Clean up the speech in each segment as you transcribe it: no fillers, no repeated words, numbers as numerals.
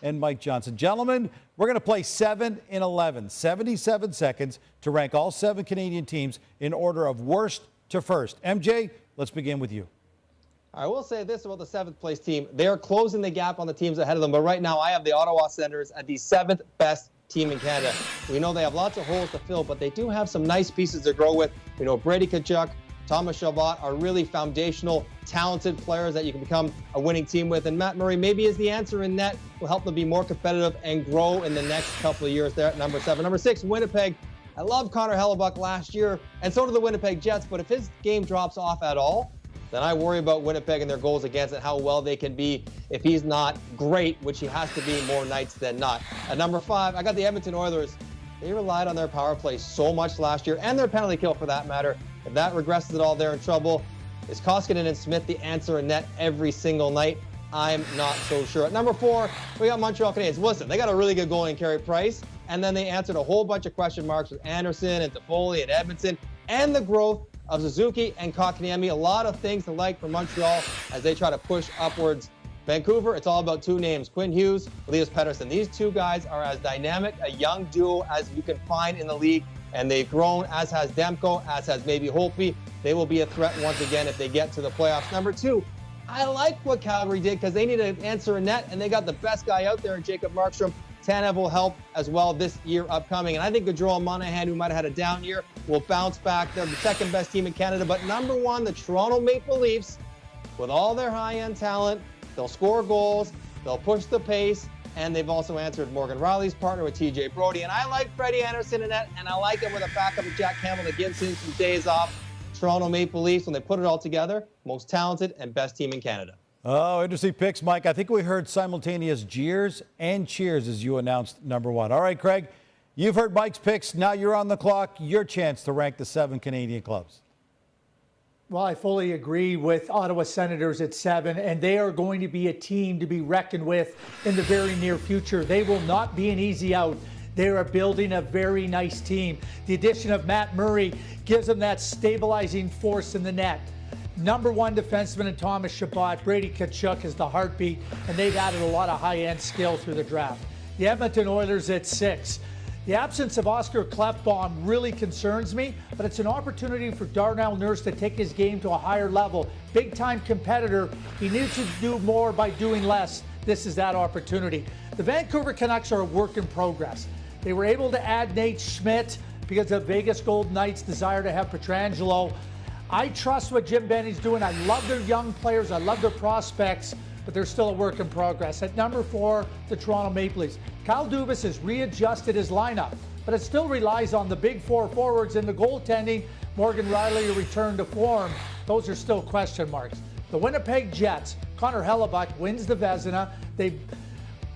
and Mike Johnson. Gentlemen, we're going to play 7 in 11, 77 seconds to rank all 7 Canadian teams in order of worst to first. MJ, let's begin with you. I will say this about the 7th place team. They are closing the gap on the teams ahead of them, but right now I have the Ottawa Senators at the 7th best team in Canada. We know they have lots of holes to fill, but they do have some nice pieces to grow with. We know Brady Tkachuk, Thomas Chabot are really foundational, talented players that you can become a winning team with. And Matt Murray maybe is the answer in net, will help them be more competitive and grow in the next couple of years there at number 7. Number 6, Winnipeg. I love Connor Hellebuyck last year, and so do the Winnipeg Jets, but if his game drops off at all, then I worry about Winnipeg and their goals against and how well they can be if he's not great, which he has to be more nights than not. At number 5, I got the Edmonton Oilers. They relied on their power play so much last year, and their penalty kill for that matter. If that regresses at all, they're in trouble. Is Koskinen and Smith the answer in net every single night? I'm not so sure. At number 4, we got Montreal Canadians. Listen, they got a really good goalie in Carey Price, and then they answered a whole bunch of question marks with Anderson and Toffoli and Edmondson, and the growth of Suzuki and Kotkaniemi. A lot of things to like for Montreal as they try to push upwards. Vancouver, it's all about 2 names, Quinn Hughes, Elias Pettersson. These 2 guys are as dynamic a young duo as you can find in the league, and they've grown, as has Demko, as has maybe Holtby. They will be a threat once again if they get to the playoffs. Number 2, I like what Calgary did because they need to answer a net, and they got the best guy out there in Jacob Markstrom. Tanev will help as well this year upcoming. And I think Gaudreau Monahan, who might have had a down year, will bounce back. They're the 2nd best team in Canada. But number 1, the Toronto Maple Leafs, with all their high-end talent, they'll score goals, they'll push the pace, and they've also answered Morgan Riley's partner with TJ Brody. And I like Freddie Anderson in that, and I like him with a backup of Jack Campbell that gives him some days off. Toronto Maple Leafs, when they put it all together, most talented and best team in Canada. Oh, interesting picks, Mike. I think we heard simultaneous jeers and cheers as you announced number 1. All right, Craig, you've heard Mike's picks. Now you're on the clock. Your chance to rank the 7 Canadian clubs. Well, I fully agree with Ottawa Senators at 7, and they are going to be a team to be reckoned with in the very near future. They will not be an easy out. They are building a very nice team. The addition of Matt Murray gives them that stabilizing force in the net. Number 1 defenseman in Thomas Chabot. Brady Tkachuk is the heartbeat, and they've added a lot of high-end skill through the draft. The Edmonton Oilers at 6. The absence of Oscar Klefbom really concerns me, but it's an opportunity for Darnell Nurse to take his game to a higher level. Big-time competitor. He needs to do more by doing less. This is that opportunity. The Vancouver Canucks are a work in progress. They were able to add Nate Schmidt because of Vegas Golden Knights' desire to have Pietrangelo. I trust what Jim Benny's doing. I love their young players. I love their prospects, but they're still a work in progress. At number 4, the Toronto Maple Leafs. Kyle Dubas has readjusted his lineup, but it still relies on the big 4 forwards and the goaltending. Morgan Riley to return to form. Those are still question marks. The Winnipeg Jets. Connor Hellebuyck wins the Vezina. They've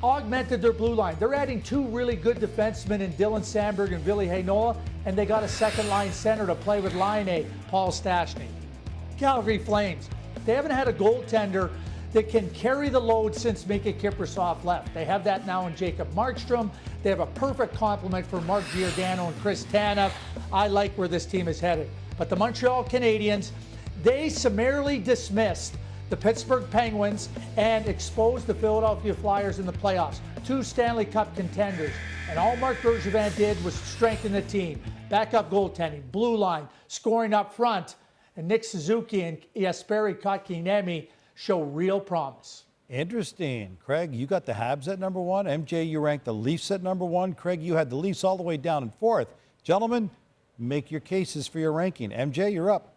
augmented their blue line. They're adding 2 really good defensemen in Dylan Sandberg and Ville Heinola, and they got a second-line center to play with Line A, Paul Stastny. Calgary Flames. They haven't had a goaltender that can carry the load since Mika Kiprusoff left. They have that now in Jacob Markstrom. They have a perfect complement for Mark Giordano and Chris Tanev. I like where this team is headed. But the Montreal Canadiens, they summarily dismissed the Pittsburgh Penguins and exposed the Philadelphia Flyers in the playoffs. 2 Stanley Cup contenders. And all Marc Bergevin did was strengthen the team. Backup goaltending, blue line, scoring up front. And Nick Suzuki and Jesperi Kotkaniemi show real promise. Interesting. Craig, you got the Habs at number 1. MJ, you ranked the Leafs at number 1. Craig, you had the Leafs all the way down in 4th. Gentlemen, make your cases for your ranking. MJ, you're up.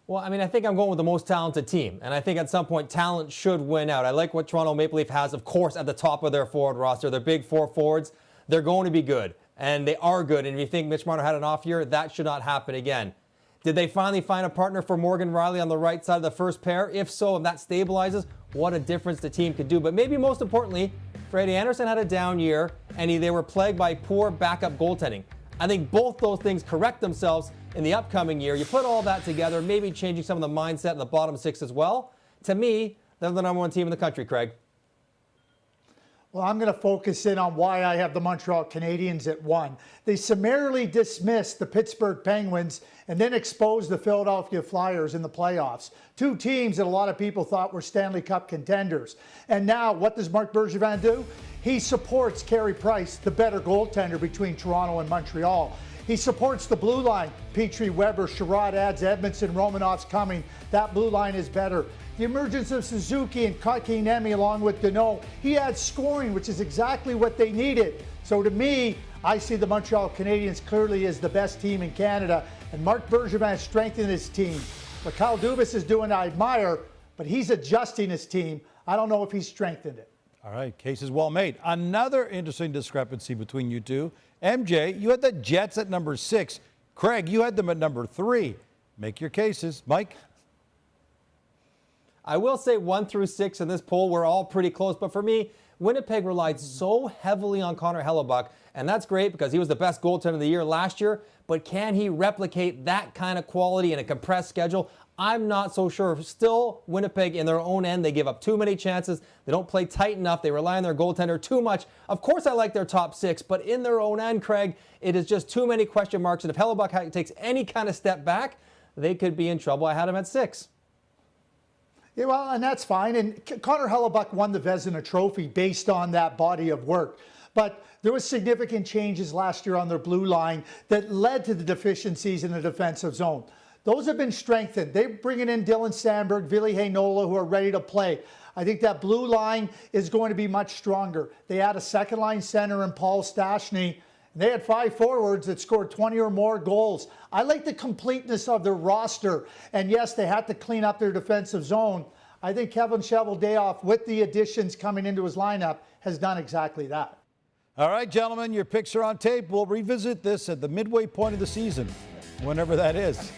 Well, I mean, I think I'm going with the most talented team, and I think at some point talent should win out. I like what Toronto Maple Leaf has, of course, at the top of their forward roster. Their big 4 forwards, they're going to be good, and they are good. And if you think Mitch Marner had an off year, that should not happen again. Did they finally find a partner for Morgan Riley on the right side of the first pair? If so, if that stabilizes, what a difference the team could do. But maybe most importantly, Freddie Anderson had a down year, and they were plagued by poor backup goaltending. I think both those things correct themselves in the upcoming year. You put all that together, maybe changing some of the mindset in the bottom 6 as well. To me, they're the number 1 team in the country, Craig. Well, I'm going to focus in on why I have the Montreal Canadiens at 1. They summarily dismissed the Pittsburgh Penguins and then exposed the Philadelphia Flyers in the playoffs. 2 teams that a lot of people thought were Stanley Cup contenders. And now, what does Marc Bergevin do? He supports Carey Price, the better goaltender between Toronto and Montreal. He supports the blue line. Petrie, Weber, Sherrod adds Edmondson, Romanov's coming. That blue line is better. The emergence of Suzuki and Kotkaniemi along with Deneau, he adds scoring, which is exactly what they needed. So to me, I see the Montreal Canadiens clearly as the best team in Canada, and Marc Bergevin has strengthened his team. What Kyle Dubas is doing, I admire, but he's adjusting his team. I don't know if he's strengthened it. All right, case is well made. Another interesting discrepancy between you two. MJ, you had the Jets at number 6. Craig, you had them at number 3. Make your cases. Mike? I will say 1 through 6 in this poll, we're all pretty close. But for me, Winnipeg relied so heavily on Connor Hellebuyck, and that's great because he was the best goaltender of the year last year. But can he replicate that kind of quality in a compressed schedule? I'm not so sure. Still, Winnipeg in their own end, they give up too many chances. They don't play tight enough. They rely on their goaltender too much. Of course, I like their top 6, but in their own end, Craig, it is just too many question marks. And if Hellebuyck takes any kind of step back, they could be in trouble. I had him at 6. Yeah, well, and that's fine. And Connor Hellebuyck won the Vezina Trophy based on that body of work. But there was significant changes last year on their blue line that led to the deficiencies in the defensive zone. Those have been strengthened. They're bringing in Dylan Sandberg, Ville Heinola, who are ready to play. I think that blue line is going to be much stronger. They add a second-line center in Paul Stastny. They had 5 forwards that scored 20 or more goals. I like the completeness of their roster. And yes, they had to clean up their defensive zone. I think Kevin Cheveldayoff, with the additions coming into his lineup, has done exactly that. All right, gentlemen, your picks are on tape. We'll revisit this at the midway point of the season, whenever that is.